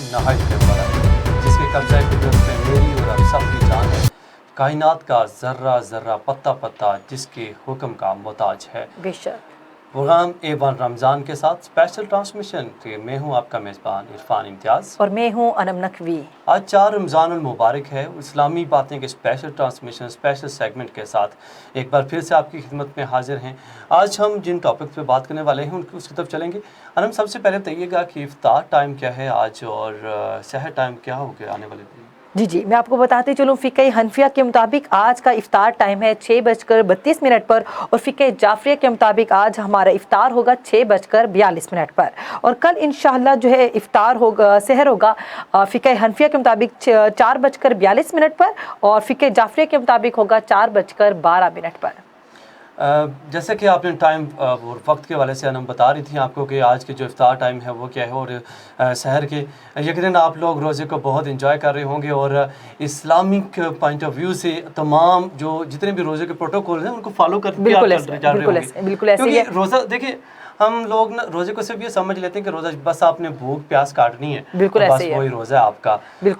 नहायत है बड़ा है, जिसके कब्ज़े कुदरत में मेरी और आप सब की जान है। कायनात का ज़र्रा ज़र्रा पत्ता पत्ता जिसके हुक्म का मोहताज है। बेशक। प्रोग्राम A1 रमज़ान के साथ स्पेशल ट्रांसमिशन के मैं हूँ आपका मेज़बान इरफान इम्तियाज़ और मैं हूँ अनम नकवी। आज 4 रमज़ान मुबारक है। इस्लामी बातें के स्पेशल ट्रांसमिशन स्पेशल सेगमेंट के साथ एक बार फिर से आपकी खिदमत में हाजिर हैं। आज हम जिन टॉपिक पे बात करने वाले हैं उसकी तरफ चलेंगे। अनम, सबसे पहले बताइएगा कि इफ्तार टाइम क्या है आज और सहर टाइम क्या होगा आने वाले दिन? जी, मैं आपको बताते चलूँ, फ़िक़्ह हनफिया के मुताबिक आज का इफ़्तार टाइम है 6:32 पर और फ़िक़्ह जाफ़रिया के मुताबिक आज हमारा इफ़्तार होगा 6:42 पर और कल इंशाअल्लाह जो है इफ़्तार होगा, सहर होगा फ़िक़्ह हनफिया के मुताबिक 4:42 पर और फ़िक़्ह जाफ़रिया के मुताबिक होगा 4:12 पर। जैसे कि आपने टाइम और वक्त के वाले से हम बता रही थी आपको कि आज के जो इफ्तार टाइम है वो क्या है और शहर के यकीनन आप लोग रोज़े को बहुत इंजॉय कर रहे होंगे और इस्लामिक पॉइंट ऑफ व्यू से तमाम जो जितने भी रोज़े के प्रोटोकॉल हैं उनको फॉलो कर जा रहे होंगे। बिल्कुल ऐसे क्योंकि रोज़ा देखिए, हम लोग ना रोज़े को सिर्फ ये समझ लेते हैं कि रोज़ा बस आपने भूख प्यास काटनी है, बिल्कुल तो बस ऐसे ही वही रोज़ा है आपका।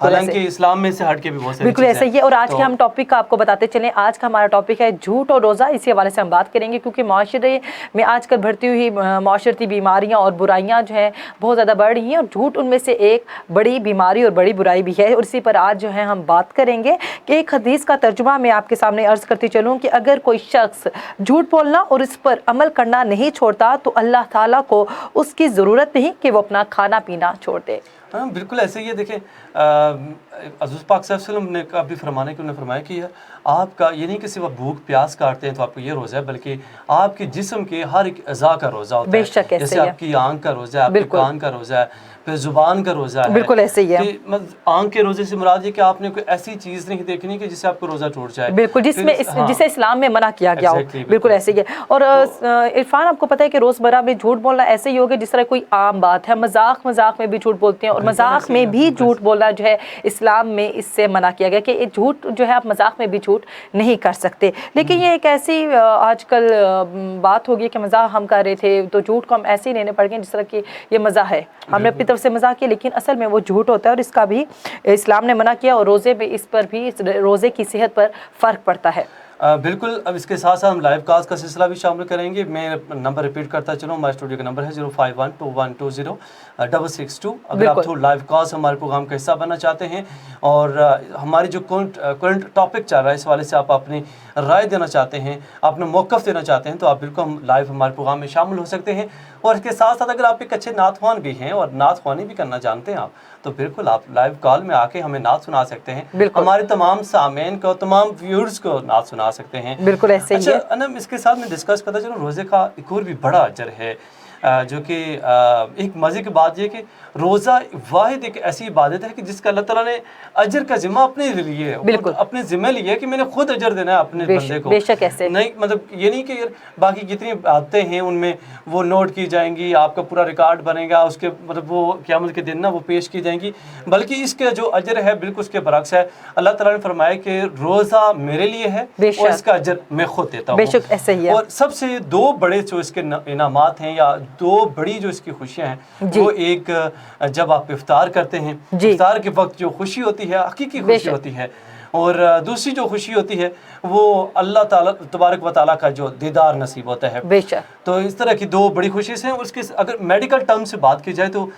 हालांकि इस्लाम में से हट के भी बहुत सारी बिल्कुल ऐसे ही है। और आज तो के हम टॉपिक का आपको बताते चलें, आज का हमारा टॉपिक है झूठ और रोज़ा। इसी हवाले से हम बात करेंगे क्योंकि माशरे में आजकल बढ़ती हुई माशरती बीमारियां और बुराइयां जो हैं बहुत ज़्यादा बढ़ रही हैं और झूठ उनमें से एक बड़ी बीमारी और बड़ी बुराई भी है। और इसी पर आज जो है हम बात करेंगे कि एक हदीस का तर्जुमा मैं आपके सामने अर्ज़ करती चलूँ कि अगर कोई शख्स झूठ बोलना और इस पर अमल करना नहीं छोड़ता तो अल्लाह ताला को उसकी ज़रूरत नहीं कि वो अपना खाना पीना छोड़ दे। हाँ, बिल्कुल ऐसे ही है। देखें, हज़रत पाक सल्लल्लाहु अलैहि वसल्लम ने का भी फरमाना कि उन्होंने फरमाया कि आपका ये नहीं कि सिर्फ आप भूख प्यास काटते हैं तो आपको ये रोज़ा है, बल्कि आपके जिस्म के हर एक अज़ा का रोज़ा होता है। जैसे आपकी आँख का रोज़ा है, आपके कान का रोज़ा है, फिर ज़ुबान का रोज़ा है। बिल्कुल ऐसे ही है। आँख के रोज़े से मुराद ये कि आपने कोई ऐसी चीज़ नहीं देखनी कि जिससे आपको रोज़ा टूट जाए, बिल्कुल, जिसे इस्लाम में मना किया गया हो। बिल्कुल ऐसे ही है। और इरफान, आपको पता है कि रोज़मर्रा में झूठ बोलना ऐसे ही होगा जिस तरह कोई आम बात है। मजाक में भी झूठ बोलते हैं और मजाक में भी झूठ बोलना जो है इस्लाम में इससे मना किया गया कि झूठ जो है आप मजाक में भी झूठ नहीं कर सकते। लेकिन ये एक ऐसी आजकल बात होगी कि मजाक हम कर रहे थे तो झूठ को हम ऐसे ही लेने पड़ गए जिस तरह की ये मज़ा है, हमने अपनी तरफ से मजाक किया, लेकिन असल में वो झूठ होता है और इसका भी इस्लाम ने मना किया और रोज़े में इस पर भी रोज़े की सेहत पर फ़र्क पड़ता है। बिल्कुल। अब इसके साथ साथ हम लाइव कास्ट का सिलसिला भी शामिल करेंगे। मैं नंबर रिपीट करता चलूँ, हमारे स्टूडियो का नंबर है 0512120662। अगर आप थ्रू लाइव कास्ट हमारे प्रोग्राम का हिस्सा बनना चाहते हैं और हमारी जो करंट टॉपिक चल रहा है इस वाले से आप अपनी राय देना चाहते हैं, अपना मौक़िफ़ देना चाहते हैं, तो आप बिल्कुल हम लाइव हमारे प्रोग्राम में शामिल हो सकते हैं। और इसके साथ साथ अगर आप एक अच्छे नातख़्वान भी हैं और नातख़्वानी भी करना जानते हैं आप, तो बिल्कुल आप लाइव कॉल में आके हमें नात सुना सकते हैं। हमारे तमाम सामेन को, तमाम व्यूअर्स को नात सुना सकते हैं। बिल्कुल ऐसे ही है। अनम, इसके साथ में डिस्कस करता चलो, रोज़े का एक और भी बड़ा अजर है जो कि एक मज़े की बात ये कि रोज़ा वाहिद एक ऐसी इबादत है कि जिसका अल्लाह ताला ने अजर का ज़िम्मा अपने लिए है, बिल्कुल अपने ज़िम्मे लिए कि मैंने खुद अजर देना है अपने बंदे को। बेशक ऐसे नहीं, मतलब ये नहीं कि यार बाकी जितनी बातें हैं उनमें वो नोट की जाएंगी, आपका पूरा रिकॉर्ड बनेगा, उसके मतलब वो क़यामत के दिन ना वो पेश की जाएंगी, बल्कि इसके जो अजर है बिल्कुल उसके बरक्स है। अल्लाह ताला ने फरमाया कि रोज़ा मेरे लिए है और इसका अजर मैं खुद देता हूँ। बेशक ऐसे ही है। और सबसे दो बड़े जो इसके इनामात हैं या दो बड़ी जो इसकी खुशियाँ हैं, वो एक जब आप इफ्तार करते हैं, इफ्तार के वक्त जो खुशी होती है हकीकी खुशी होती है, और दूसरी जो खुशी होती है वो अल्लाह ताला तबारक व तआला का जो दीदार नसीब होता है। बेशक। तो इस तरह की दो बड़ी खुशी हैं। और उसके अगर मेडिकल टर्म से बात की जाए तो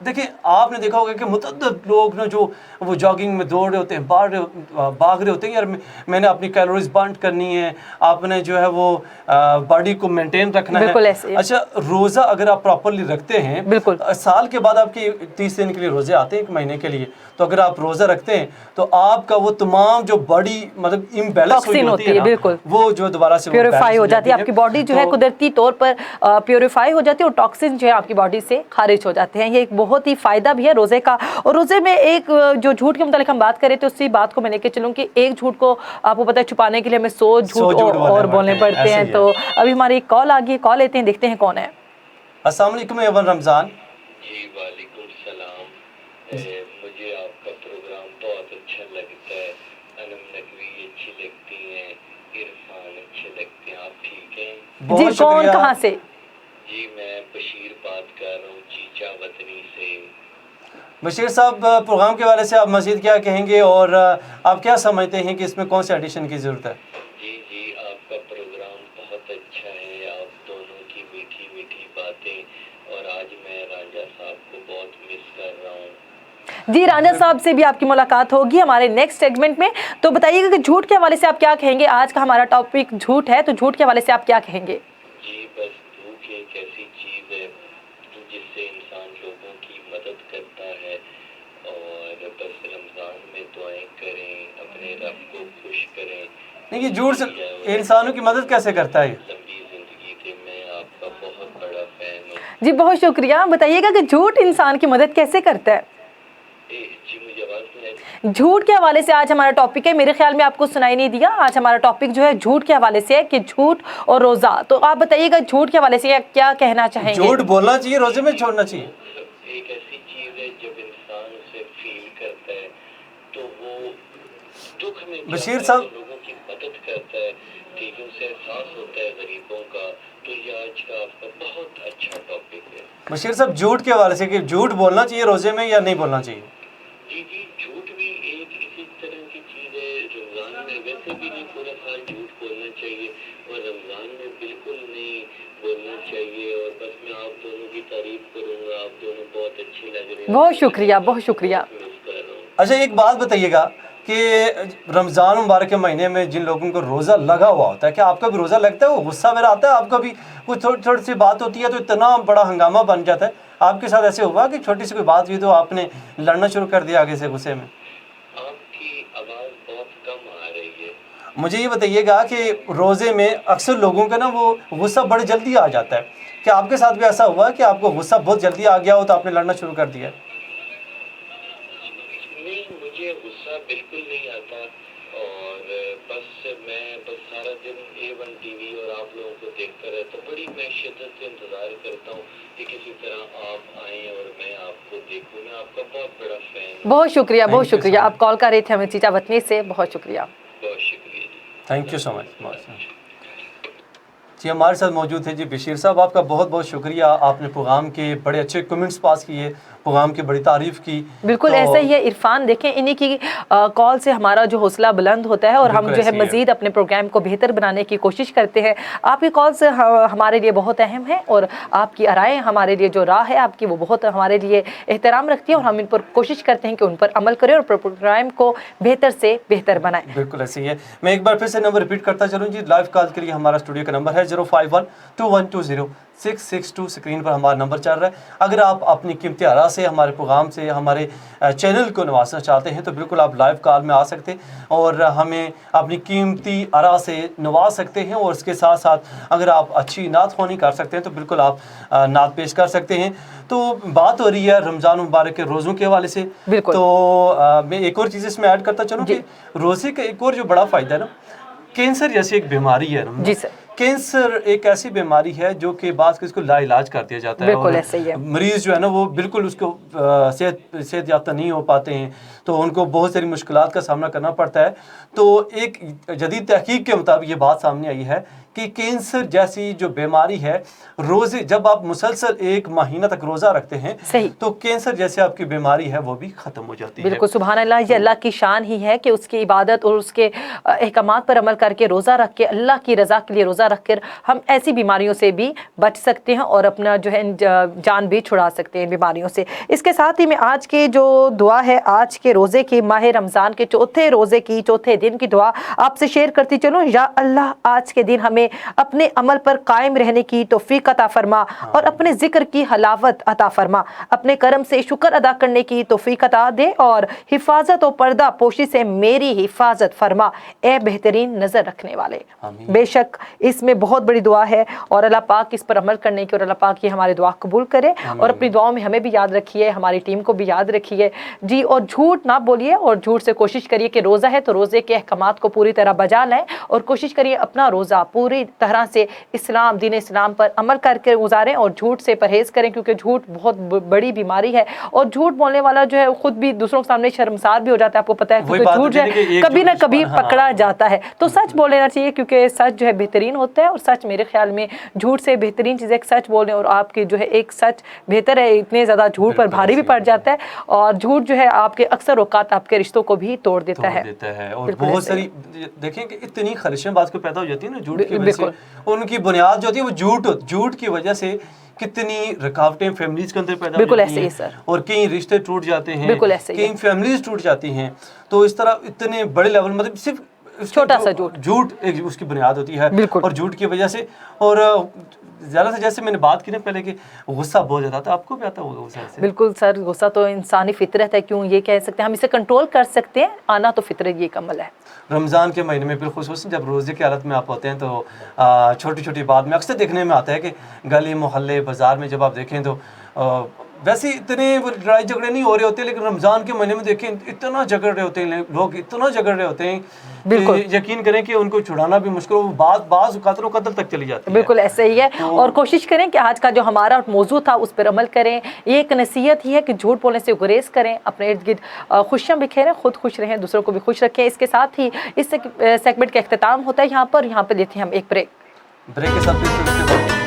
देखिए, आपने देखा होगा कि मुतअद्दिद लोग ना जो वो जॉगिंग में दौड़ रहे होते हैं, भाग रहे होते हैं, यार मैंने अपनी कैलोरीज बर्न करनी है, आपने जो है वो बॉडी को मेंटेन रखना है। अच्छा, रोज़ा अगर आप प्रॉपरली रखते हैं, बिल्कुल साल के बाद आपके 30 दिन के लिए रोज़े आते हैं, 1 महीने के लिए, तो अगर आप रोज़ा रखते हैं तो आपका वो तमाम जो बॉडी मतलब इम्बैलेंस होती है बिल्कुल वो जो दोबारा से प्योरीफाई हो जाती है, आपकी बॉडी जो है कुदरती तौर पर प्योरीफाई हो जाती है और टॉक्सिन जो है आपकी बॉडी से खारिज हो जाते हैं। ये एक बहुत ही फ़ायदा भी है रोज़े का। और रोज़े में एक जो झूठ के मुतालिक हम बात करें तो उसी बात को मैं लेके चलूँ कि एक झूठ को आपको पता है छुपाने के लिए हमें 100 झूठ और बोलने पड़ते हैं। तो अभी हमारी एक कॉल आ गई, कॉल लेते हैं, देखते हैं कौन है। अस्सलाम वालेकुम एवन रमज़ान। जी वालेकुम सलाम। मुझे आपका प्रोग्राम बहुत अच्छा लगता है, अनम नकवी अच्छी लगती हैं, इरफान अच्छे लगते हैं, आप ठीक हैं? जी, कौन कहाँ से? जी मैं बशीर बात कर रहा हूँ, चीचा वतनी से। बशीर साहब, प्रोग्राम के हवाले से आप मज़ीद क्या कहेंगे और आप क्या समझते हैं कि इसमें कौन से एडिशन की ज़रूरत है? जी जी, आपका प्रोग्राम बहुत अच्छा है, आप दोनों की मीठी मीठी बातें, और आज मैं रांझा साहब को बहुत मिस कर रहा हूँ। जी, रांझा साहब से भी आपकी मुलाकात होगी हमारे नेक्स्ट सेगमेंट में। तो बताइएगा कि झूठ के हवाले से आप क्या कहेंगे? आज का हमारा टॉपिक झूठ है, तो झूठ के हवाले से आप क्या कहेंगे? जी, बस भूख एक ऐसी चीज़ है जिससे इंसान लोगों की मदद करता है, और बस रमज़ान में दुआएं करें, अपने रब को खुश करें। नहीं, ये झूठ से इंसानों की मदद कैसे करता है? लंबी ज़िंदगी के, मैं आपका बहुत बड़ा फ़ैन हूँ। जी, बहुत शुक्रिया। बताइएगा कि झूठ इंसान की मदद कैसे करता है? जी, मुझे आवाज़ नहीं आ रही। झूठ के हवाले से आज हमारा टॉपिक है। मेरे ख्याल में आपको सुनाई नहीं दिया। आज हमारा टॉपिक जो है झूठ के हवाले से है कि झूठ और रोज़ा। तो आप बताइएगा झूठ के हवाले से क्या कहना चाहेंगे? झूठ बोलना चाहिए, रोजे में छोड़ना चाहिए? एक ऐसी चीज़ है जब इंसान उसे फील करता है तो वो दुख में बशीर जाता है, साहब- तो लोगों की मदद करता है, ठीक है, उसे एहसास होता है गरीबों का। तो ये आज का आपका बहुत अच्छा टॉपिक है। बशीर साहब, झूठ के हवाले से कि झूठ बोलना चाहिए रोजे में या नहीं बोलना चाहिए? जी जी, झूठ भी एक इसी तरह की चीज़ है। रमज़ान में वैसे भी नहीं पूरा साल झूठ बोलना चाहिए, और रमज़ान में बिल्कुल नहीं बोलना चाहिए। और बस मैं आप दोनों की तारीफ करूँगा, आप दोनों बहुत अच्छे लग रहे हैं। बहुत शुक्रिया, बहुत शुक्रिया। मिस कर रहा हूँ। अच्छा, एक बात बताइएगा कि रमज़ान मुबारक के महीने में जिन लोगों को रोज़ा लगा हुआ होता है, क्या आपका भी रोज़ा लगता है? वो गुस्सा मेरा आता है? आपका भी कुछ थोड़ी थोड़ी सी बात होती है तो इतना बड़ा हंगामा बन जाता है? आपके साथ ऐसे हुआ कि छोटी सी कोई बात हुई तो आपने लड़ना शुरू कर दिया आगे से गुस्से में? आपकी आवाज़ बहुत कम आ रही है। मुझे ये बताइएगा कि रोज़े में अक्सर लोगों का ना वो गुस्सा बड़ी जल्दी आ जाता है, क्या आपके साथ भी ऐसा हुआ कि आपको गुस्सा बहुत जल्दी आ गया हो तो आपने लड़ना शुरू कर दिया? नहीं, मुझे गुस्सा बिल्कुल नहीं आता, और बस सारा दिन A1 टीवी और आप लोगों को देखता रहता हूँ। बड़ी मैं शिद्दत से इंतज़ार करता हूँ कि किसी तरह आप आएँ और मैं आपको देखूँ। मैं आपका बहुत बड़ा फ़ैन हूँ। बहुत शुक्रिया, बहुत Thank you so शुक्रिया। much. आप कॉल कर रहे थे हमें चीचा वतनी से। बहुत शुक्रिया। बहुत शुक्रिया जी। Thank you so much. जी, हमारे साथ मौजूद थे जी बशीर साहब। आपका बहुत बहुत शुक्रिया, आपने प्रोग्राम के बड़े अच्छे कमेंट्स पास किए, प्रोग्राम की बड़ी तारीफ़ की। बिल्कुल तो ऐसा ही है इरफान। देखें, इन्हीं की कॉल से हमारा जो हौसला बुलंद होता है और हम बिल्कुल जो है ऐसे ही है। मज़ीद अपने प्रोग्राम को बेहतर बनाने की कोशिश करते हैं। आपकी कॉल से हमारे लिए बहुत अहम है, और आपकी आराएँ हमारे लिए जो राह है आपकी वो बहुत हमारे लिए एहतराम रखती है, और हम इन पर कोशिश करते हैं कि उन पर अमल करें और प्रोग्राम को बेहतर से बेहतर बनाएं। बिल्कुल ऐसे ही है। मैं एक बार फिर से नंबर रिपीट करता चलूँ जी। लाइव कॉल के लिए हमारा स्टूडियो का नंबर है 0512120 स्क्रीन पर हमारा नंबर चल रहा है। अगर आप अपनी कीमती आरा से हमारे प्रोग्राम से हमारे चैनल को नवाजना चाहते हैं तो बिल्कुल आप लाइव कॉल में आ सकते हैं और हमें अपनी कीमती आरा से नवाज सकते हैं। और इसके साथ साथ अगर आप अच्छी नात ख़्वानी कर सकते हैं तो बिल्कुल आप नात पेश कर सकते हैं। तो बात हो रही है रमज़ान मुबारक के रोज़ों के हवाले से, बिल्कुल। तो मैं एक और चीज़ इसमें ऐड करता चलूँ कि रोज़े का एक और जो बड़ा फ़ायदा है ना, कैंसर जैसी एक बीमारी है ना जी सर। कैंसर एक ऐसी बीमारी है जो कि बाद में इसको लाइलाज कर दिया जाता है। बिल्कुल और ऐसे ही है। मरीज़ जो है ना वो बिल्कुल उसको सेहत याफ्ता नहीं हो पाते हैं, तो उनको बहुत सारी मुश्किलात का सामना करना पड़ता है। तो एक जदीद तहकीक के मुताबिक ये बात सामने आई है कि कैंसर जैसी जो बीमारी है, रोज़े जब आप मुसलसल 1 महीना तक रोज़ा रखते हैं सही। तो कैंसर जैसे आपकी बीमारी है वो भी ख़त्म हो जाती है। बिल्कुल सुभान अल्लाह। ये अल्लाह की शान ही है कि उसकी इबादत और उसके अहकामात पर अमल करके रोज़ा रख के अल्लाह की रज़ा के लिए रोज़ा रख कर हम ऐसी बीमारियों से भी बच सकते हैं और अपना जो है जान भी छुड़ा सकते हैं बीमारियों से। इसके साथ ही मैं आज के जो दुआ है, आज के रोज़े की माह रमज़ान के चौथे रोज़े की चौथे दिन की दुआ आपसे शेयर करती चलूँ। या अल्लाह आज के दिन हमें अपने अमल पर कायम रहने की तौफीक अता फरमा और अपने ज़िक्र की हलावत अता फरमा, अपने करम से शुक्र अदा करने की तौफीक अता दे और हिफाजत और पर्दा पोशी से मेरी हिफाजत फरमा, ए बेहतरीन नज़र रखने वाले। बेशक इसमें बहुत बड़ी दुआ है और अल्लाह पाक इस पर अमल करने की और अल्लाह पाक ये हमारी दुआ कबूल करे और अपनी दुआओं में हमें भी याद रखिए, हमारी टीम को भी याद रखिए जी। और झूठ ना बोलिए और झूठ से कोशिश करिए कि रोज़ा है तो रोज़े के अहकामात को पूरी तरह बजा लाएं और कोशिश करिए अपना रोज़ा पूरी पूरी तरह से इस्लाम दीन इस्लाम पर अमल करके गुजारें और झूठ से परहेज़ करें, क्योंकि झूठ बहुत बड़ी बीमारी है और झूठ बोलने वाला जो है खुद भी दूसरों के सामने शर्मसार भी हो जाता है, आपको पता है, क्योंकि झूठ जो है कभी ना कभी पकड़ा जाता है। तो सच बोल लेना चाहिए, क्योंकि सच जो है बेहतरीन होता है और सच मेरे ख्याल में झूठ से बेहतरीन चीज़ एक सच बोलने, और आपके जो है एक सच बेहतर है, इतने ज़्यादा झूठ पर भारी भी पड़ जाता है और झूठ जो है आपके अक्सर औकात आपके रिश्तों को भी तोड़ देता है। और बहुत सारी देखें कि इतनी खलिशें बात को पैदा हो जाती है ना झूठ की वजह से, उनकी बुनियाद जो होती है वो झूठ की वजह से कितनी रुकावटें फैमिलीज के अंदर पैदा हो जाती हैं और कई रिश्ते टूट जाते हैं, कई फैमिलीज टूट जाती हैं। तो इस तरह इतने बड़े लेवल, मतलब सिर्फ छोटा सा झूठ एक उसकी बुनियाद होती है और झूठ की वजह से, और ज़्यादा से जैसे मैंने बात की ना पहले कि गुस्सा बहुत ज़्यादा था, आपको भी आता होगा गुस्सा से? बिल्कुल सर, गुस्सा तो इंसानी फितरत है, क्यों ये कह सकते हैं, हम इसे कंट्रोल कर सकते हैं, आना तो फितरत ये कमल है। रमज़ान के महीने में बिलखुसूस जब रोज़े की हालत में आप होते हैं तो छोटी छोटी बात में अक्सर देखने में आता है कि गली मोहल्ले बाज़ार में जब आप देखें तो वैसे इतने लड़ाई झगड़े नहीं हो रहे होते, लेकिन रमज़ान के महीने में देखें इतना झगड़ रहे होते हैं लोग, इतना झगड़ रहे होते हैं, बिल्कुल यकीन करें कि उनको छुड़ाना भी मुश्किल हो, बाज़ कत्ल तक चली जाती है। बिल्कुल ऐसे ही है। और कोशिश करें कि आज का जो हमारा मौजू था उस पर अमल करें। ये एक नसीहत ही है कि झूठ बोलने से गुरेज करें, अपने इर्द गिर्द खुशियाँ बिखेरें, खुद खुश रहें, दूसरों को भी खुश रखें। इसके साथ ही इस सेगमेंट का इख्तिताम होता है यहाँ पर लेते हैं हम एक ब्रेक के साथ।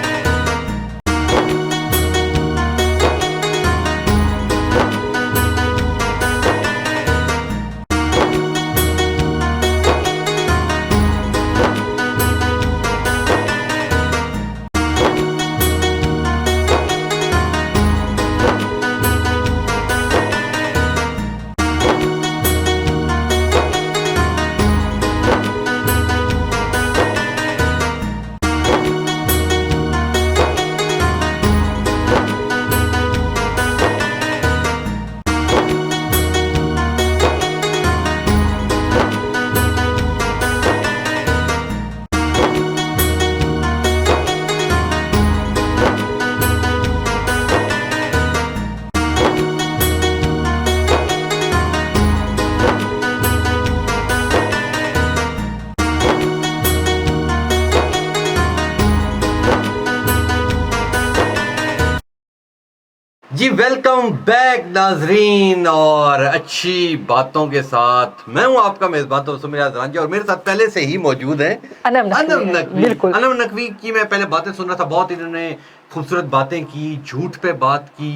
जी वेलकम बैक नाजरीन, और अच्छी बातों के साथ मैं हूं आपका मेज़बान तो सुमिराज रांझा, और मेरे साथ पहले से ही मौजूद हैं अनम नकवी। अनम नकवी की मैं पहले बातें सुन रहा था, बहुत इन्होंने खूबसूरत बातें की, झूठ पे बात की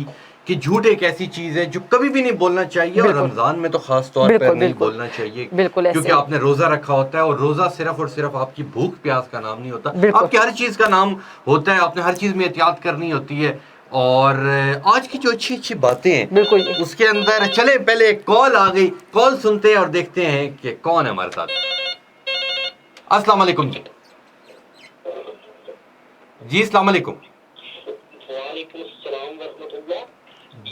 कि झूठ एक ऐसी चीज़ है जो कभी भी नहीं बोलना चाहिए, और रमज़ान में तो खास तौर पर नहीं बोलना चाहिए, क्योंकि आपने रोज़ा रखा होता है, और रोज़ा सिर्फ और सिर्फ आपकी भूख प्यास का नाम नहीं होता, आपकी हर चीज़ का नाम होता है, आपने हर चीज़ में एहतियात करनी होती है। और आज की जो अच्छी अच्छी बातें हैं बिल्कुल उसके अंदर, चले पहले एक कॉल आ गई, कॉल सुनते हैं और देखते हैं कि कौन है हमारे साथ। अस्सलाम वालेकुम जी। जी अस्सलाम वालेकुम। वालेकुम अस्सलाम वरहमतुल्लाह।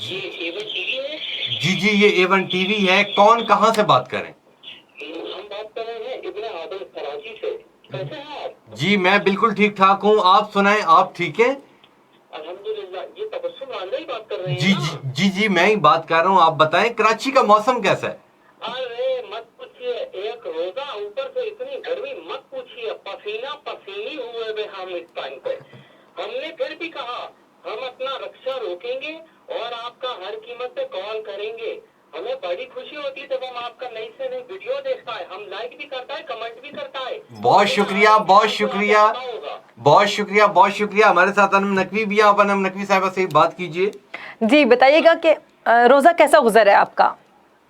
ये A1 टीवी है? जी ये A1 टीवी है। कौन कहाँ से बात करें? हम बात कर रहे हैं इब्न आदम कराची से। कैसे हैं आप? जी मैं बिल्कुल ठीक ठाक हूँ, आप सुनाएं, आप ठीक है? अल्हम्दुलिल्लाह। ये तबस्सुम रांझा ही बात कर रहे हैं? जी मैं ही बात कर रहा हूँ। आप बताएं कराची का मौसम कैसा है? अरे मत पूछिए, एक रोजा ऊपर से इतनी गर्मी मत पूछिए, पसीना पसीनी हुए बे हम इस टाइम पे। हमने फिर भी कहा हम अपना रक्षा रोकेंगे और आपका हर कीमत पे कॉल करेंगे। हमें बड़ी खुशी होती है जब हम आपका नई से नई वीडियो देखता है, हम लाइक भी करता है, कमेंट भी करता है। बहुत शुक्रिया बहुत शुक्रिया बहुत शुक्रिया बहुत शुक्रिया। हमारे साथ अनम नकवी भी, आप अनम नकवी साहिबा से बात कीजिए। जी बताइएगा कि रोजा कैसा गुजरा है आपका?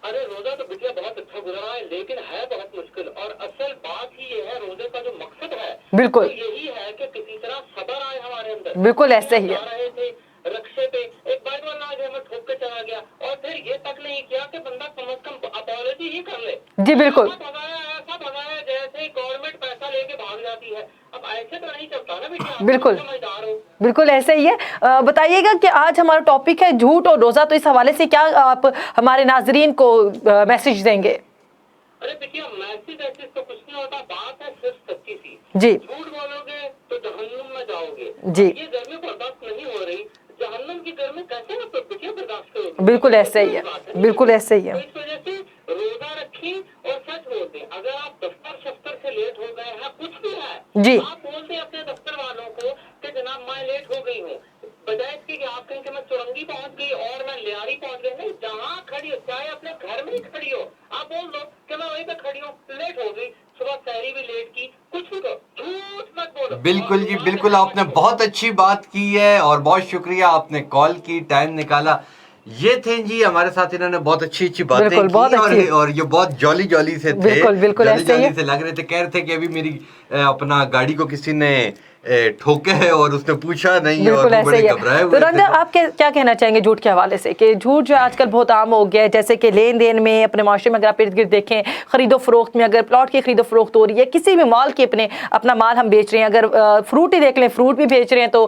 अरे रोजा तो बिटिया बहुत अच्छा गुजरा है, लेकिन है बहुत मुश्किल, और असल बात ही ये है, रोजे का जो मकसद है बिल्कुल यही है कि किसी तरह सब्र आए हमारे अंदर। बिल्कुल ऐसे ही है। रहे थे रक्शे पे, एक बाइक वाला आज हमें ठोक के चला गया, और फिर ये तक नहीं किया कि बंदा कम से कम अपॉलॉजी ही कर ले। जी बिल्कुल ऐसा भगाया जैसे गवर्नमेंट पैसा लेके भाग जाती है। अब ऐसे तो नहीं चलता ना बेटा, बिल्कुल समझदार हो। बिल्कुल ऐसे ही है। बताइएगा कि आज हमारा टॉपिक है झूठ और रोजा, तो इस हवाले से क्या आप हमारे नाजरीन को मैसेज देंगे? अरे देखिए, मैसेज ऐसे तो कुछ नहीं होता, बात है सिर्फ सच्ची सी। जी झूठ बोलोगे तो जहन्नुम में जाओगे। जी ये गर्मी बर्दाश्त नहीं हो रही, जहन्नुम की गर्मी कैसे ना बेटिया बर्दाश्त करोगे? बिल्कुल ऐसे ही है, बिल्कुल ऐसे ही है। तो इस वजह से रोजा रखें और सच बोल दें। अगर आप दफ्तर शफ्तर से लेट हो गए हैं, कुछ भी है, जी आप बोल رہی ہو, چاہے اپنے گھر میں ہی کھڑی ہو, آپ بول دو کہ میں وہیں پہ کھڑی ہوں, لیٹ ہو گئی, صبح سحری بھی لیٹ کی, کچھ بھی کرو, جھوٹ مت بولو. بالکل جی بالکل, آپ نے بہت اچھی بات کی ہے اور بہت شکریہ آپ نے کال کی, ٹائم نکالا. یہ تھے جی ہمارے ساتھ, انہوں نے بہت اچھی اچھی باتیں کی اور یہ بہت جولی جولی سے تھے, جولی جولی سے لگ رہے تھے. کہہ رہے تھے کہ ابھی میری اپنا گاڑی کو کسی نے ٹھوکے ہے اور اس نے پوچھا نہیں, اور وہ بڑے گھبرائے ہوئے تھے. تو آپ کیا کہنا چاہیں گے جھوٹ کے حوالے سے, کہ جھوٹ جو آج کل بہت عام ہو گیا ہے, جیسے کہ لین دین میں اپنے معاشرے میں اگر آپ ارد گرد دیکھیں, خرید و فروخت میں, اگر پلاٹ کی خرید و فروخت ہو رہی ہے, کسی بھی مال کی اپنا مال ہم بیچ رہے ہیں, اگر فروٹ ہی دیکھ لیں, فروٹ بھی بیچ رہے ہیں تو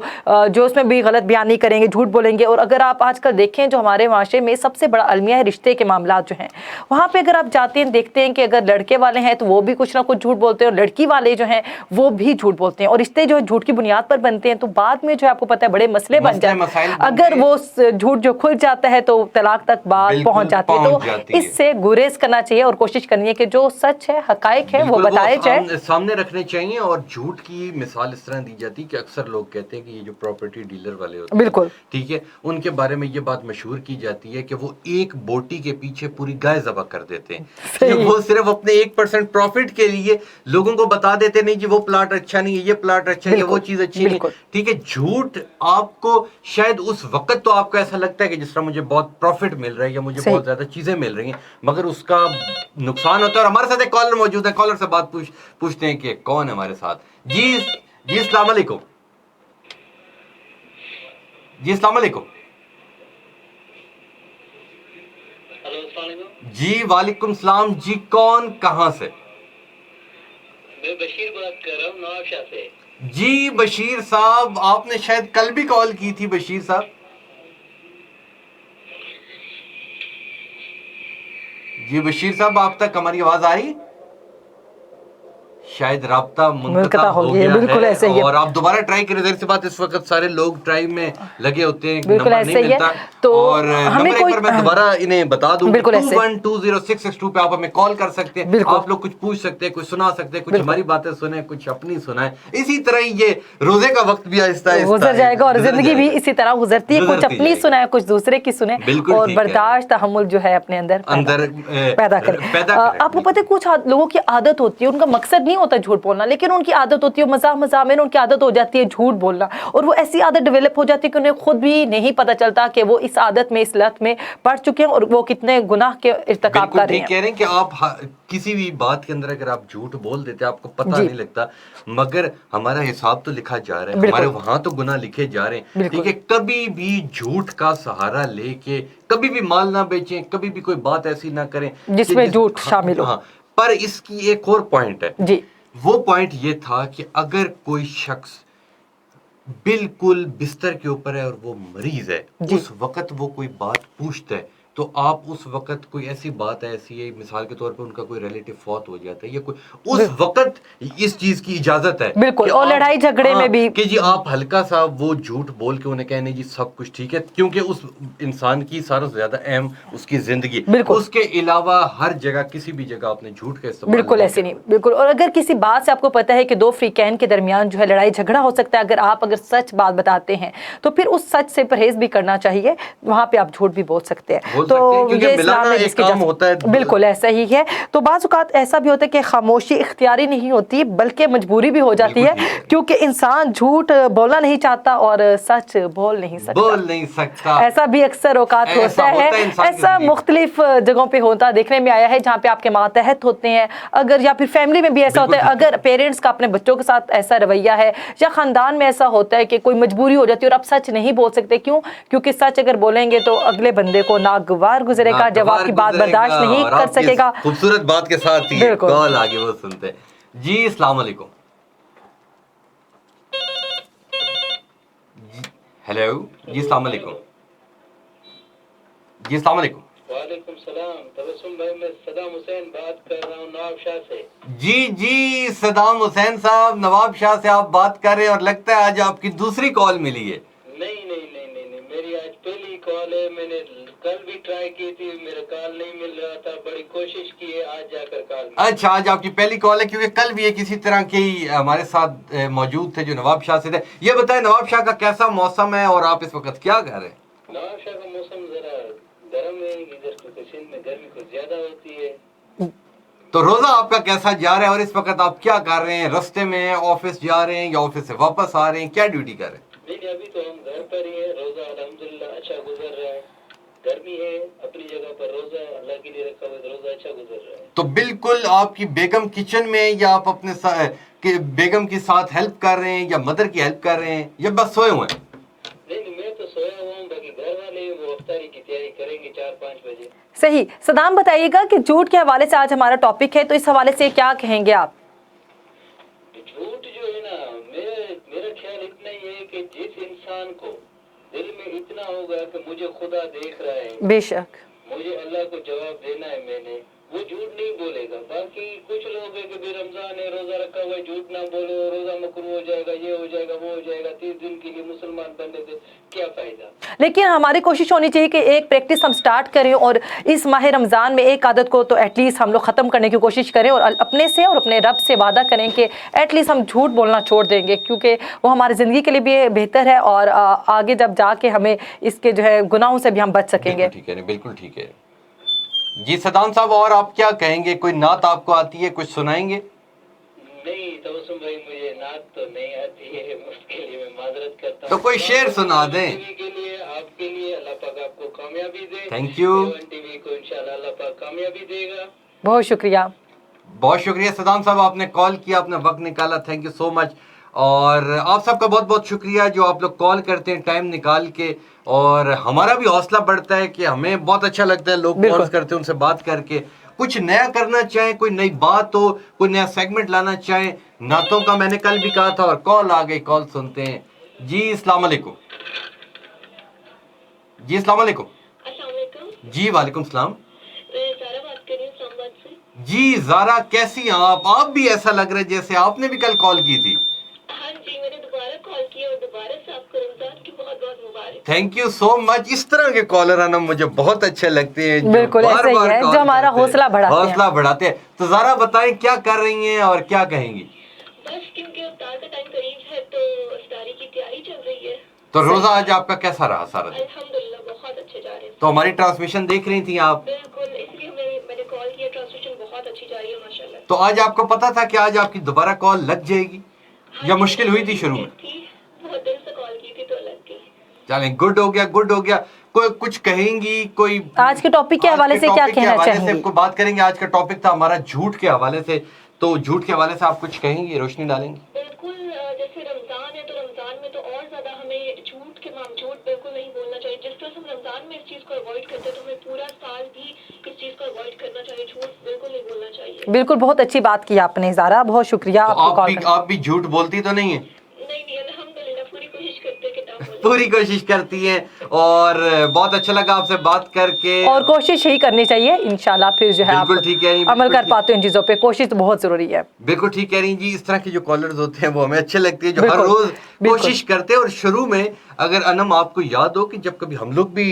جو اس میں بھی غلط بیانی کریں گے, جھوٹ بولیں گے. اور اگر آپ آج کل دیکھیں جو ہمارے معاشرے میں سب سے بڑا المیہ ہے رشتے کے معاملات جو ہیں, وہاں پہ اگر آپ جاتے ہیں دیکھتے ہیں کہ اگر لڑکے والے ہیں تو وہ بھی کچھ نہ کچھ جھوٹ بولتے ہیں, اور لڑکی والے جو ہیں وہ بھی جھوٹ بولتے ہیں, اور رشتے جو جھوٹ کی بنیاد پر بنتے ہیں تو بعد میں جو آپ کو پتہ ہے بڑے مسئلے بن جاتے ہیں. اگر وہ جھوٹ جو کھل جاتا ہے تو طلاق تک بات پہنچ جاتی ہے. تو اس سے گریز کرنا چاہیے اور کوشش کرنی ہے کہ جو سچ ہے, حقائق ہے, وہ بتائے جائے, سامنے رکھنے چاہیے. اور جھوٹ کی مثال اس طرح دی جاتی کہ اکثر لوگ کہتے ہیں کہ یہ جو پراپرٹی ڈیلر والے ہوتے ہیں, بالکل ٹھیک ہے, ان کے بارے میں یہ بات مشہور کی جاتی ہے کہ وہ ایک بوٹی کے پیچھے پوری گائے ذبح کر دیتے ہیں, کہ وہ صرف اپنے 1% پروفٹ کے لیے لوگوں کو بتا دیتے نہیں جی وہ پلاٹ اچھا نہیں ہے, یہ پلاٹ اچھا ہے, وہ چیز اچھی نہیں, ٹھیک ہے. جھوٹ آپ کو شاید اس وقت تو آپ کو ایسا لگتا ہے کہ جس طرح مجھے بہت پروفٹ مل رہا ہے یا مجھے بہت زیادہ چیزیں مل رہی ہیں, مگر اس کا نقصان ہوتا ہے. اور ہمارے ساتھ ایک کالر موجود ہے, کالر سے بات پوچھتے ہیں کہ کون ہے ہمارے ساتھ. جی السلام علیکم. جی السلام علیکم. ہلو السلام علیکم. جی وعلیکم السلام. جی کون کہاں سے؟ میں بشیر بات کر رہا ہوں نواب شاہ سے. جی بشیر صاحب, آپ نے شاید کل بھی کال کی تھی بشیر صاحب. جی بشیر صاحب آپ تک ہماری آواز آ رہی؟ شاید رابطہ منقطع ہو گیا ہے, اور آپ دوبارہ ٹرائی کریں. ظاہر سی بات اس وقت سارے لوگ ٹرائی میں لگے ہوتے ہیں, نمبر نہیں ملتا. اور نمبر ایک پر میں دوبارہ انہیں بتا دوں, 21206662 پہ آپ ہمیں کال کر سکتے ہیں. آپ لوگ کچھ پوچھ سکتے ہیں, کچھ سنا سکتے ہیں, کچھ ہماری باتیں سنیں, کچھ اپنی سنائیں. اسی طرح یہ روزے کا وقت بھی آہستہ آہستہ گزر جائے گا, اور زندگی بھی اسی طرح گزرتی ہے, کچھ اپنی سنائیں, کچھ دوسرے کی سنیں, اور برداشت تحمل جو ہے اپنے اندر پیدا کریں. آپ کو پتہ ہے کچھ لوگوں کی عادت ہوتی ہے, ان کا مقصد نہیں ہوتا جھوٹ بولنا, لیکن ان کی عادت ہوتی ہے, مزاح میں ان کی عادت ہو جاتی ہے جھوٹ بولنا, اور وہ ایسی عادت ڈیولپ ہو جاتی ہے کہ انہیں خود بھی نہیں پتہ چلتا کہ وہ اس عادت میں, اس لت میں پڑ چکے ہیں, اور وہ کتنے گناہ کے ارتکاب کر رہے ہیں. کہہ رہے ہیں کہ آپ کسی بھی بات کے اندر اگر آپ جھوٹ بول دیتے آپ کو پتہ نہیں لگتا, مگر ہمارا حساب تو لکھا جا رہا ہے, ہمارے وہاں تو گناہ لکھے جا رہے ہیں. ٹھیک ہے, کبھی بھی جھوٹ کا سہارا لے کے کبھی بھی مال نہ بیچیں, کبھی بھی کوئی بات ایسی نہ کریں جس میں جھوٹ شامل ہو. پر اس کی ایک اور پوائنٹ ہے. جی, وہ پوائنٹ یہ تھا کہ اگر کوئی شخص بالکل بستر کے اوپر ہے اور وہ مریض ہے, اس وقت وہ کوئی بات پوچھتا ہے, تو آپ اس وقت کوئی ایسی بات ہے, ایسی ہے مثال کے طور پہ ان کا کوئی ریلیٹیو فوت ہو جاتا ہے یا کوئی, اس وقت اس چیز کی اجازت ہے بالکل, اور لڑائی جھگڑے میں بھی کہ جی آپ ہلکا سا وہ جھوٹ بول کے انہیں کہنے جی سب کچھ ٹھیک ہے, کیونکہ اس انسان کی سارا سے زیادہ اہم اس کی زندگی, اس کے علاوہ ہر جگہ کسی بھی جگہ آپ نے جھوٹ کا استعمال بالکل ایسے نہیں. بالکل, اور اگر کسی بات سے آپ کو پتہ ہے کہ دو فریقین کے درمیان جو ہے لڑائی جھگڑا ہو سکتا ہے, اگر سچ بات بتاتے ہیں تو پھر اس سچ سے پرہیز بھی کرنا چاہیے, وہاں پہ آپ جھوٹ بھی بول سکتے ہیں. تو یہ اسلام میں جس کی بالکل ایسا ہی ہے. تو بعض اوقات ایسا بھی ہوتا ہے کہ خاموشی اختیاری نہیں ہوتی بلکہ مجبوری بھی ہو جاتی ہے, کیونکہ انسان جھوٹ بولنا نہیں چاہتا اور سچ بول نہیں سکتا. ایسا بھی اکثر اوقات ہوتا ہے, ایسا مختلف جگہوں پہ ہوتا دیکھنے میں آیا ہے, جہاں پہ آپ کے ماتحت ہوتے ہیں, اگر یا پھر فیملی میں بھی ایسا ہوتا ہے, اگر پیرنٹس کا اپنے بچوں کے ساتھ ایسا رویہ ہے, یا خاندان میں ایسا ہوتا ہے کہ کوئی مجبوری ہو جاتی ہے اور آپ سچ نہیں بول سکتے. کیوں؟ کیونکہ سچ اگر بولیں گے تو اگلے بندے کو ناگوار گزرے گا, جب آپ کی بات برداشت نہیں کر سکے گا. خوبصورت بات کے ساتھ ہی کال آگے وہ سنتے. جی السلام علیکم. ہیلو, جی السلام علیکم. جی السلام علیکم. وعلیکم السلام. تبسم بھائی, میں صدام حسین بات کر رہا ہوں نواب شاہ سے. جی صدام حسین صاحب, نواب شاہ سے آپ بات کر رہے ہیں, اور لگتا ہے آج آپ کی دوسری کال ملی ہے. نہیں, میری آج پہلی کال ہے. میں نے کل بھی ٹرائی کی تھی, میرا کال نہیں مل رہا تھا, بڑی کوشش کی ہے, آج جا کر کال. اچھا, آج آپ کی پہلی کال ہے, کیونکہ کل بھی ایک اسی طرح کے ہمارے ساتھ موجود تھے جو نواب شاہ سے تھے. یہ بتائیں نواب شاہ کا کیسا موسم ہے اور آپ اس وقت کیا کر رہے ہیں؟ نواب شاہ کا موسم ذرا گرم ہے, ادھر کیونکہ सिंध में गर्मी कुछ ज्यादा होती है। तो रोजा आपका कैसा जा रहा है और इस वक्त आप क्या कर रहे हैं? रास्ते में हैं, ऑफिस जा रहे हैं या ऑफिस से वापस आ रहे हैं, क्या ड्यूटी कर रहे हैं? नहीं, अभी तो हम घर पर ही हैं। रोजा अल्हम्दुलिल्लाह अच्छा गुजर रहा है। गर्मी है अपनी जगह पर, रोजा अल्लाह के लिए रखा हुआ है, रोजा अच्छा गुजर रहा है। तो बिल्कुल आपकी बेगम किचन में या आप अपने बेगम के साथ हेल्प कर रहे हैं या मदर की हेल्प कर रहे हैं या बस सोए हुए हैं? नहीं, मैं तो सोया हुआ हूँ, बाकी घर वाले वो इफ्तारी की तैयारी करेंगे 4-5 बजे। सही। सदाम बताइएगा कि झूठ के हवाले से आज हमारा टॉपिक है, तो इस हवाले से क्या कहेंगे आप? झूठ जो है ना, मेरा ख्याल इतना ही है कि जिस इंसान को दिल में इतना होगा कि मुझे खुदा देख रहा है, बेशक, मुझे अल्लाह को जवाब देना है, मैंने वो झूठ नहीं बोलेगा। बाकी कुछ लोग है कि भी रमजान है, रोजा रखा हुआ है, झूठ ना बोलो, रोजा मकरू हो जाएगा, ये हो जाएगा, वो हो जाएगा, 30 दिन के लिए मुसलमान बनने से क्या फायदा। लेकिन हमारी कोशिश होनी चाहिए कि एक प्रैक्टिस हम स्टार्ट करें और इस माह रमज़ान में एक आदत को तो एटलीस्ट हम लोग ख़त्म करने की कोशिश करें और अपने से और अपने रब से वादा करें कि एटलीस्ट हम झूठ बोलना छोड़ देंगे, क्योंकि वो हमारी ज़िंदगी के लिए भी बेहतर है और आगे जब जाके हमें इसके जो है गुनाहों से भी हम बच सकेंगे। ठीक है, बिल्कुल ठीक है जी। सदाम साहब, और आप क्या कहेंगे? कोई नात आपको आती है, कुछ सुनाएंगे? नहीं तबस्सुम भाई, मुझे नात तो नहीं आती है, उसके लिए मैं माजरत करता हूँ। तो कोई शेर सुना दें। के लिए, आपके लिए अल्लाह पाक आपको कामयाबी दे। Thank you. टीवी को इंशाल्लाह अल्लाह पाक कामयाबी देगा। बहुत शुक्रिया। बहुत शुक्रिया सदाम साहब, आपने कॉल किया, आपने वक्त निकाला, थैंक यू सो मच। और आप सबका बहुत बहुत शुक्रिया जो आप लोग कॉल करते हैं टाइम निकाल के, और हमारा भी हौसला बढ़ता है कि हमें बहुत अच्छा लगता है लोग कॉल करते हैं, उनसे बात करके कुछ नया करना चाहें, कोई नई बात हो, कोई नया सेगमेंट लाना चाहें। नातों का मैंने कल भी कहा था और कॉल आ गई, कॉल सुनते हैं जी। अस्सलाम वालेकुम जी। अस्सलाम वालेकुम जी। वालेकुम सलाम जी। ज़ारा कैसी हैं आप भी ऐसा लग रहा है जैसे आपने भी कल कॉल की थी। हाँ जी, मैंने दोबारा कॉल किया और दोबारा से आपको रमजान की बहुत बहुत मुबारक। Thank you so much. इस तरह के कॉलर आना मुझे बहुत अच्छे लगते हैं, बिल्कुल ऐसे ही है, जो हमारा हौसला बढ़ाते हैं। तो ज़ारा बताएं क्या कर रही हैं और क्या कहेंगी? बस क्योंकि इफ्तार का टाइम करीब है तो इफ्तारी की तैयारी चल रही है। तो रोजा आज आपका कैसा रहा सारा दिन? अल्हम्दुलिल्लाह बहुत अच्छे जा रहे हैं। तो हमारी ट्रांसमिशन देख रही थी आप? बिल्कुल, इसलिए मैंने कॉल किया। ट्रांसमिशन बहुत अच्छी जा रही है माशाल्लाह। तो आज आपको पता था कि आज आपकी दोबारा कॉल लग जाएगी या मुश्किल हुई थी शुरू में? बहुत दिल से कॉल की थी तो लग गई। चलें, गुड हो गया, गुड हो गया। कोई कुछ कहेंगी? कोई आज के टॉपिक के हवाले से क्या कहना चाहेंगी? आपको बात करेंगे। आज का टॉपिक था हमारा झूठ के हवाले से, तो झूठ के हवाले से आप कुछ कहेंगी, रोशनी डालेंगी? बिल्कुल, जैसे रमजान है तो रमजान में तो और ज्यादा हमें झूठ बिल्कुल नहीं बोलना चाहिए। जिस तरह से हम रमजान में इस चीज को अवॉइड करते हैं तो हमें पूरा साल भी इस चीज को अवॉइड करना चाहिए। झूठ बिल्कुल नहीं बोलना चाहिए। बिल्कुल, बहुत अच्छी बात की आपने ज़ारा, बहुत शुक्रिया। तो आप भी झूठ बोलती तो नहीं है? नहीं, अल्हम्दुलिल्लाह पूरी कोशिश करते हैं कि ना बोलें। पूरी कोशिश करती हैं और बहुत अच्छा लगा आपसे बात करके, और कोशिश ही करनी चाहिए, इंशाल्लाह फिर जो है आप अमल कर पाते हो इन चीज़ों पे। कोशिश तो बहुत ज़रूरी है। बिल्कुल ठीक कह रही हैं जी। इस तरह के जो कॉलर्स होते हैं वो हमें अच्छे लगते हैं, जो हर रोज कोशिश करते हैं। और शुरू में अगर अनम आपको याद हो कि जब कभी हम लोग भी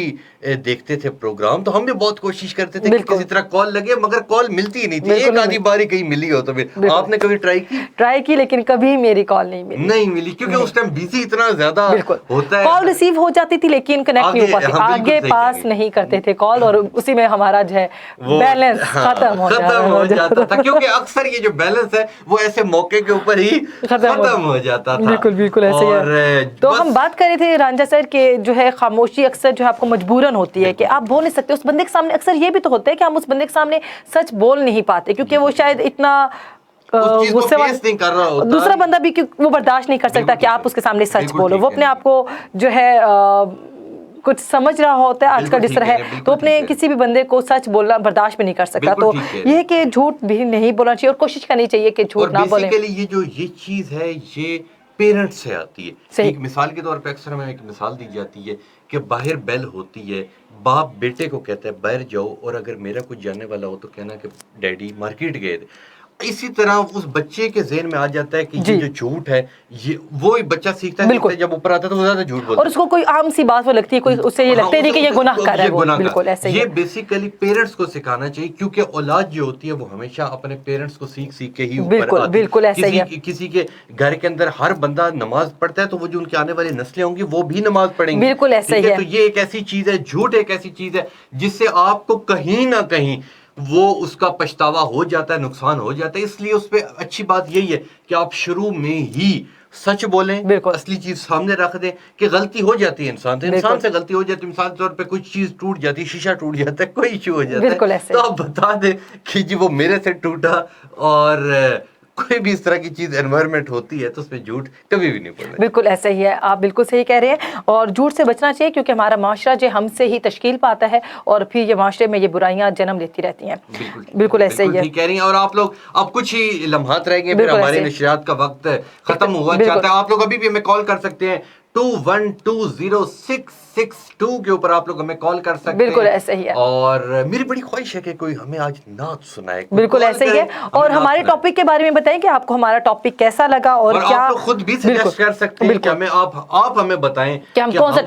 देखते थे प्रोग्राम तो हम भी बहुत कोशिश करते थे कि किसी तरह कॉल लगे, मगर कॉल मिलती ही नहीं थी। एक आधी बारी कहीं मिली हो तो फिर आपने कभी ट्राई की लेकिन कभी मेरी कॉल नहीं मिली, क्योंकि उस टाइम बिजी इतना ज्यादा होता है। कॉल रिसीव हो जाती थी लेकिन कनेक्ट नहीं हो पाती, आगे पास नहीं करते थे कॉल, और उसी में हमारा जो है बैलेंस खत्म हो जाता था। क्योंकि अक्सर ये जो बैलेंस है वो ऐसे मौके के ऊपर ही खत्म हो जाता था। बिल्कुल ऐसे है। तो हम बात कर रहे थे रांझा सर के जो है खामोशी अक्सर जो है आपको मजबूरन होती है कि आप बोल नहीं सकते उस बंदे के सामने। अक्सर ये भी तो होता है कि हम उस बंदे के सामने सच बोल नहीं पाते क्योंकि वो शायद इतना गुस्से नहीं कर रहा होता, दूसरा बंदा भी वो बर्दाश्त नहीं कर सकता कि आप उसके सामने सच बोलो। वो अपने आप को जो है कुछ समझ रहा होता है आजकल जिस तरह है, तो अपने किसी भी बंदे को सच बोलना बर्दाश्त भी नहीं कर सकता। तो ये है कि झूठ भी नहीं बोलना चाहिए और कोशिश करनी चाहिए कि झूठ ना बोलें। ये चीज है ये पेरेंट्स से आती है। एक मिसाल के तौर पे अक्सर हमें एक मिसाल दी जाती है कि बाहर बेल होती है, बाप बेटे को कहता है बाहर जाओ, और अगर मेरा कुछ जानने वाला हो तो कहना कि डैडी मार्केट गए थे। اسی طرح اس بچے کے ذہن میں آ جاتا ہے کہ جی. یہ جو جھوٹ ہے یہ وہی بچہ سیکھتا ہے, بالکل. جب اوپر آتا ہے تو وہ زیادہ جھوٹ بولتا ہے, اور اس کو کوئی عام سی بات وہ لگتی ہے, کوئی اس سے یہ لگتا ہی نہیں کہ یہ گناہ کر رہا ہے, وہ بالکل ایسے ہی یہ بیسیکلی پیرنٹس کو سکھانا چاہیے, کیونکہ اولاد جو ہوتی ہے وہ ہمیشہ اپنے پیرنٹس کو سیکھ سیکھ کے ہی اوپر آتی ہے. بالکل ایسا ہی ہے. کسی کے گھر کے اندر ہر بندہ نماز پڑھتا ہے تو وہ جو ان کے آنے والی نسلیں ہوں گی وہ بھی نماز پڑھیں گی, بالکل ایسا ہی ہے. تو یہ ایک ایسی چیز ہے, جھوٹ ایک ایسی چیز ہے جس سے آپ کو کہیں نہ کہیں وہ اس کا پچھتاوا ہو جاتا ہے, نقصان ہو جاتا ہے. اس لیے اس پہ اچھی بات یہی ہے کہ آپ شروع میں ہی سچ بولیں, اصلی چیز سامنے رکھ دیں کہ غلطی ہو جاتی ہے انسان سے, انسان سے غلطی ہو جاتی ہے, مثال کے طور پہ کچھ چیز ٹوٹ جاتی ہے, شیشہ ٹوٹ جاتا ہے, کوئی ایشو ہو جاتا ہے, تو آپ بتا دیں کہ جی وہ میرے سے ٹوٹا, اور کوئی بھی اس طرح کی چیز انوائرمنٹ ہوتی ہے تو اس میں جھوٹ کبھی بھی نہیں پڑنا. بالکل ایسا ہی ہے, آپ بالکل صحیح کہہ رہے ہیں, اور جھوٹ سے بچنا چاہیے کیونکہ ہمارا معاشرہ جو ہم سے ہی تشکیل پاتا ہے اور پھر یہ معاشرے میں یہ برائیاں جنم لیتی رہتی ہیں. بالکل ایسا ہی ہے. ٹھیک کہہ رہی ہیں. اور آپ لوگ اب کچھ ہی لمحات رہ گئے, پھر ہماری نشریات کا وقت ختم ہوا چاہتا ہے. آپ لوگ ابھی بھی ہمیں کال کر سکتے ہیں 21206662 کے اوپر آپ لوگ ہمیں کال کر سکتے ہیں. بالکل ایسا ہی ہے. اور میری بڑی خواہش ہے کہ کوئی ہمیں آج نعت سنائے. بالکل ایسا ہی ہے, اور ہمارے ٹاپک کے بارے میں بتائیں کہ آپ کو ہمارا ٹاپک کیسا لگا, اور کیا آپ لوگ خود بھی سجیسٹ کر سکتے ہیں کہ ہمیں آپ ہمیں بتائیں کہ ہم کون سے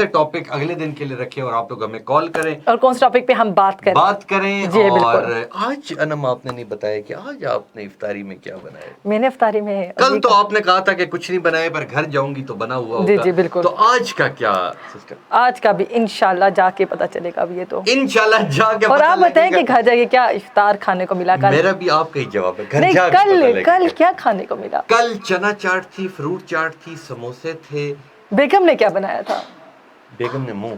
ٹاپک اگلے دن کے لیے رکھیں, اور آپ لوگ ہمیں کال کریں اور کون سے ٹاپک پہ ہم بات کریں. جی اور آج انم آپ نے نہیں بتایا کہ آج آپ نے افطاری میں کیا بنایا. میں نے افطاری میں کل تو آپ نے کہا تھا کہ کچھ نہیں بنائے, پر گھر جاؤں گی تو بنا ہوا ہوگا. جی بالکل. تو آج کا کیا سسٹم؟ آج کا بھی انشاءاللہ جا کے پتہ چلے گا, یہ تو انشاءاللہ جا کے. اور آپ بتائیں کہ گھر جا کے کیا افطار کھانے کو ملا. میرا بھی آپ کا ہی جواب ہے, گھر جا کے کل کیا کھانے کو ملا. کل چنا چاٹ تھی, فروٹ چاٹ تھی, سموسے تھے. بیگم نے کیا بنایا تھا؟ بیگم نے منہ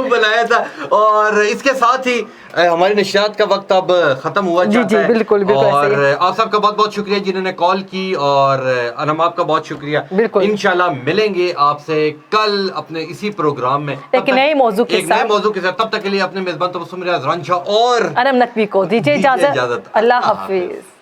بنایا تھا. اور اس کے ساتھ ہی ہماری نشریات کا وقت اب ختم ہوا چاہتا ہے. بالکل اور آپ سب کا بہت بہت شکریہ جنہوں نے کال کی, اور انم آپ کا بہت شکریہ. انشاءاللہ ملیں گے آپ سے کل اپنے اسی پروگرام میں ایک نئے موضوع کے ساتھ. تب تک کے لیے اپنے میزبان تبسم ریاض رانجھا اور انم نقوی کو دیجیے اجازت. اللہ حافظ.